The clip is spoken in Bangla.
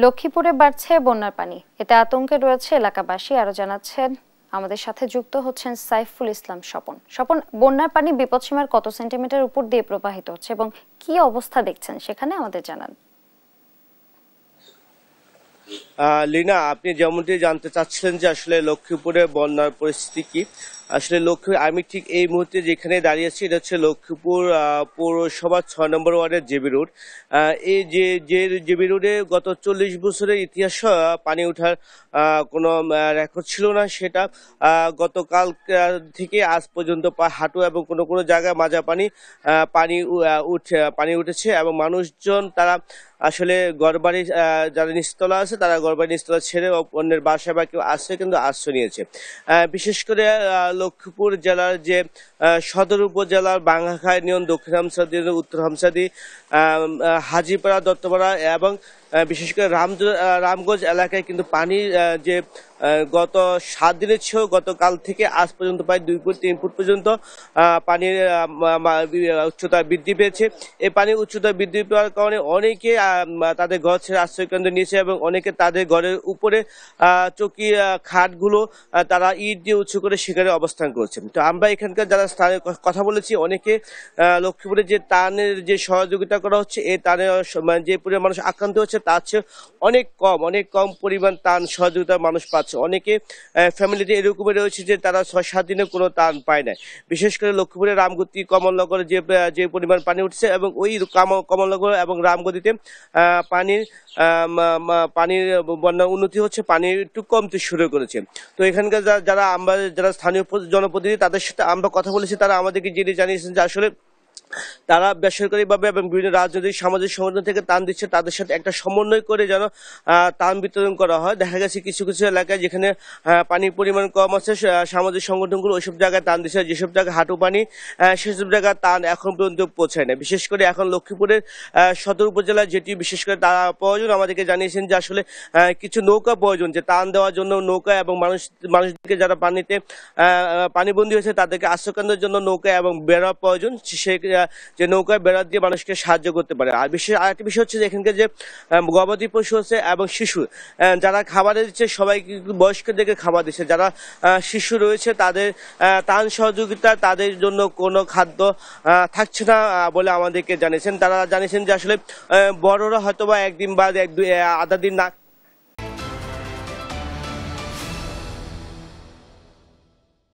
লক্ষ্মীপুরে বাড়ছে বন্যার পানি, এতে আতঙ্কে রয়েছে এলাকাবাসী। আরো জানাচ্ছেন আমাদের সাথে যুক্ত হচ্ছেন সাইফুল ইসলাম স্বপন। স্বপন, বন্যার পানি বিপদসীমার কত সেন্টিমিটার উপর দিয়ে প্রবাহিত হচ্ছে এবং কি অবস্থা দেখছেন সেখানে আমাদের জানান। লীনা, আপনি যেমনটি জানতে চাচ্ছিলেন যে আসলে লক্ষ্মীপুরে বন্যার পরিস্থিতি কি। আসলে আমি ঠিক এই মুহূর্তে যেখানে দাঁড়িয়েছি এটা হচ্ছে লক্ষ্মীপুর পৌরসভা 6 নম্বর ওয়ার্ডের জেবি রোড। এই যে জেবি রোডে গত 40 বছরের ইতিহাস পানি ওঠার কোনো রেকর্ড ছিল না। সেটা গতকাল থেকে আজ পর্যন্ত হাঁটু এবং কোনো কোনো জায়গায় মাজা পানি উঠেছে এবং মানুষজন তারা আসলে ঘরবাড়ি যারা নিচতলা আছে তারা ঘরবাড়ি নিচতলা ছেড়ে অন্যের বাসায় বা কেউ আসছে কিন্তু আশ্রয় নিয়েছে। বিশেষ করে লক্ষ্মীপুর জেলার যে সদর উপজেলার বাঙ্গাখাই ইউনিয়ন, দক্ষিণ হামসাদি, উত্তর হামসাদি, হাজিপাড়া, দত্তপাড়া এবং বিশেষ করে রামগঞ্জ এলাকায় কিন্তু পানির যে গত 7 দিনের ছিল, গতকাল থেকে আজ পর্যন্ত প্রায় 2 ফুট 3 ফুট পর্যন্ত পানির উচ্চতা বৃদ্ধি পেয়েছে। এই পানির উচ্চতা বৃদ্ধি পাওয়ার কারণে অনেকে তাদের ঘর ছেড়ে আশ্রয়কেন্দ্র নিয়েছে এবং অনেকে তাদের ঘরের উপরে চৌকি খাটগুলো তারা ইট দিয়ে উঁচু করে সেখানে অবস্থান করছে। তো আমরা এখানকার যারা স্থানীয় কথা বলেছি, অনেকে লক্ষ্মীপুরে যে টানের যে সহযোগিতা করা হচ্ছে, এই টানের যে পরিমাণ মানুষ আক্রান্ত হচ্ছে তার চেয়ে অনেক কম পরিমাণ টান সহযোগিতা মানুষ পাচ্ছে। অনেকে ফ্যামিলিতে এরকমই রয়েছে যে তারা 6-7 দিনে কোনো টান পায় না। বিশেষ করে লক্ষ্মীপুরের রামগতি, কমলনগরে যে পরিমাণ পানি উঠছে এবং ওই কমলনগর এবং রামগতিতে পানির বন্যার উন্নতি হচ্ছে, পানি একটু কমতে শুরু করেছে। তো এখানকার যারা স্থানীয় জনপ্রতিনিধি তাদের সাথে আমরা কথা বলেছি, তারা আমাদেরকে যেটি জানিয়েছেন যে আসলে তারা বেসরকারিভাবে এবং বিভিন্ন রাজনৈতিক সামাজিক সংগঠন থেকে ত্রাণ দিচ্ছে, তাদের সাথে একটা সমন্বয় করে যেন ত্রাণ বিতরণ করা হয়। দেখা গেছে কিছু কিছু এলাকায় যেখানে পানির পরিমাণ কম আছে, সামাজিক সংগঠনগুলো ওইসব জায়গায় ত্রাণ দিচ্ছে। যেসব জায়গায় হাঁটু পানি, সেসব জায়গায় ত্রাণ এখন পর্যন্ত পৌঁছায় না। বিশেষ করে এখন লক্ষ্মীপুরের সদর উপজেলায় যেটি বিশেষ করে তারা প্রয়োজন, আমাদেরকে জানিয়েছেন যে আসলে কিছু নৌকা প্রয়োজন, যে ত্রাণ দেওয়ার জন্য নৌকা এবং মানুষদেরকে যারা পানিতে পানিবন্দী হয়েছে তাদেরকে আশ্রয়কেন্দ্রের জন্য নৌকা এবং বেড়া প্রয়োজন, যে নৌকায় বেড়া দিয়ে মানুষকে সাহায্য করতে পারে। আর আরেকটি বিষয় হচ্ছে যে এখানকার যে গবাদি পশু আছে এবং শিশু যারা খাবারে দিচ্ছে, সবাই বয়স্কদেরকে খাবার দিচ্ছে। যারা শিশু রয়েছে তাদের ত্রাণ সহযোগিতা, তাদের জন্য কোনো খাদ্য থাকছে না বলে আমাদেরকে জানিয়েছেন। তারা জানিয়েছেন যে আসলে বড়রা হয়তো বা একদিন বা আধা দিন না